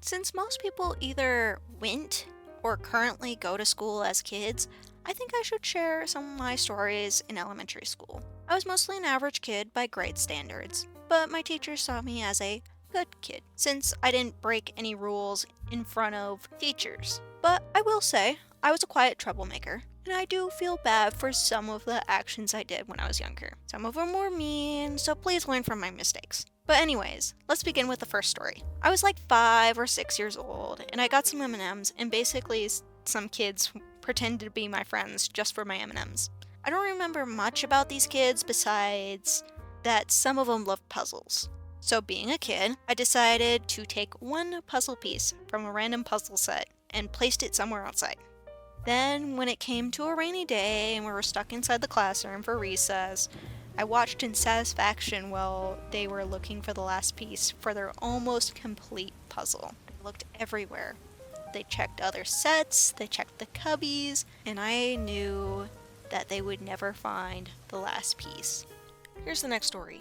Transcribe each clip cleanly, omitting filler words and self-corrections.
Since most people either went or currently go to school as kids, I think I should share some of my stories in elementary school. I was mostly an average kid by grade standards, but my teachers saw me as a good kid since I didn't break any rules in front of teachers. But I will say, I was a quiet troublemaker, and I do feel bad for some of the actions I did when I was younger. Some of them were mean, so please learn from my mistakes. But anyways, let's begin with the first story. I was like 5 or 6 years old, and I got some M&Ms, and basically some kids pretended to be my friends just for my M&Ms. I don't remember much about these kids besides that some of them loved puzzles. So being a kid, I decided to take one puzzle piece from a random puzzle set and placed it somewhere outside. Then, when it came to a rainy day and we were stuck inside the classroom for recess, I watched in satisfaction while they were looking for the last piece for their almost complete puzzle. I looked everywhere. They checked other sets, they checked the cubbies, and I knew that they would never find the last piece. Here's the next story.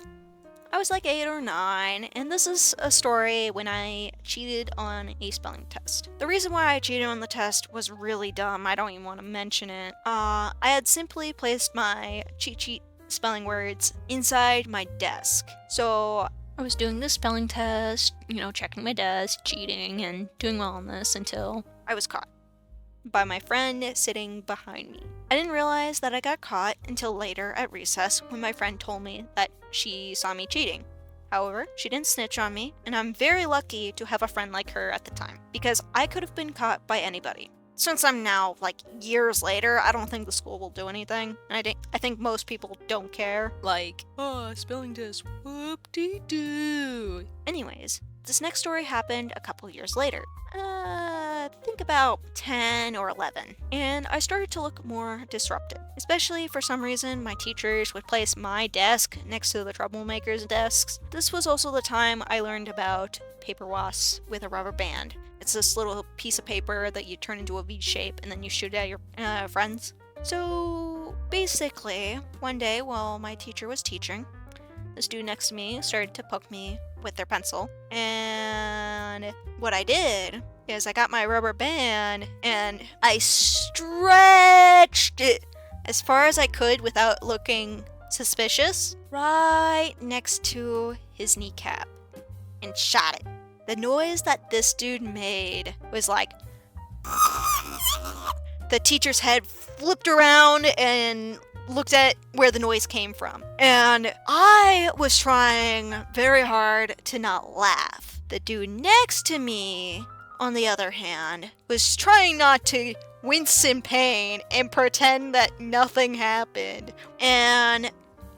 I was like 8 or 9, and this is a story when I cheated on a spelling test. The reason why I cheated on the test was really dumb. I don't even want to mention it. I had simply placed my cheat sheet spelling words inside my desk. So I was doing this spelling test, checking my desk, cheating, and doing well on this until I was caught by my friend sitting behind me. I didn't realize that I got caught until later at recess when my friend told me that she saw me cheating. However, she didn't snitch on me, and I'm very lucky to have a friend like her at the time, because I could have been caught by anybody. Since I'm now, years later, I don't think the school will do anything, and I think most people don't care. Spelling test, whoop-dee-doo. Anyways, this next story happened a couple years later. Think about 10 or 11, and I started to look more disruptive. Especially for some reason, my teachers would place my desk next to the troublemakers' desks. This was also the time I learned about paper wasps with a rubber band. It's this little piece of paper that you turn into a V shape and then you shoot at your friends. So basically, one day while my teacher was teaching, this dude next to me started to poke me with their pencil, and what I did is I got my rubber band and I stretched it as far as I could without looking suspicious right next to his kneecap and shot it. The noise that this dude made was like the teacher's head flipped around and looked at where the noise came from. And I was trying very hard to not laugh. The dude next to me, on the other hand, was trying not to wince in pain and pretend that nothing happened. And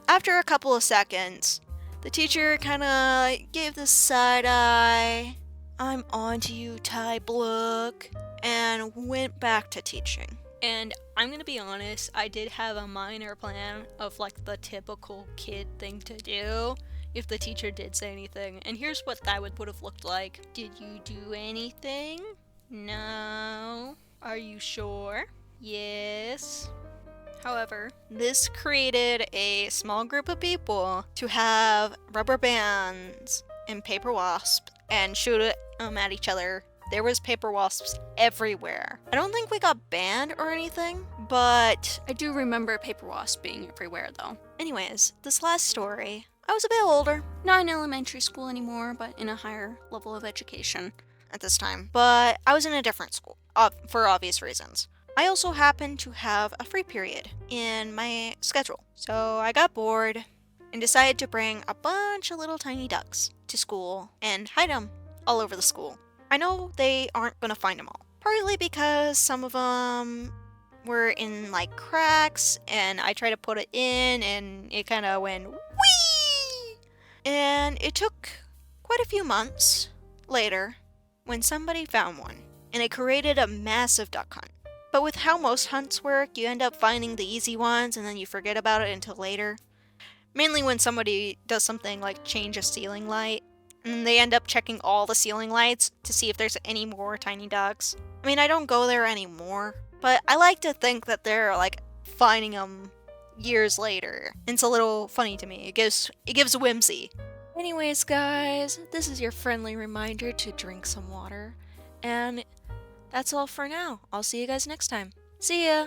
after a couple of seconds, the teacher kind of gave this side eye, "I'm on to you type look," and went back to teaching. And I'm gonna be honest, I did have a minor plan of the typical kid thing to do if the teacher did say anything. And here's what that would have looked like. Did you do anything? No. Are you sure? Yes. However, this created a small group of people to have rubber bands and paper wasps and shoot them at each other. There was paper wasps everywhere. I don't think we got banned or anything, but I do remember paper wasps being everywhere though. Anyways, this last story, I was a bit older. Not in elementary school anymore, but in a higher level of education at this time. But I was in a different school, for obvious reasons. I also happened to have a free period in my schedule. So I got bored and decided to bring a bunch of little tiny ducks to school and hide them all over the school. I know they aren't going to find them all. Partly because some of them were in cracks and I tried to put it in and it kind of went whee! And it took quite a few months later when somebody found one and it created a massive duck hunt. But with how most hunts work, you end up finding the easy ones and then you forget about it until later. Mainly when somebody does something like change a ceiling light, and they end up checking all the ceiling lights to see if there's any more tiny ducks. I mean, I don't go there anymore, but I like to think that they're finding them years later. It's a little funny to me. It gives whimsy. Anyways, guys, this is your friendly reminder to drink some water. And that's all for now. I'll see you guys next time. See ya!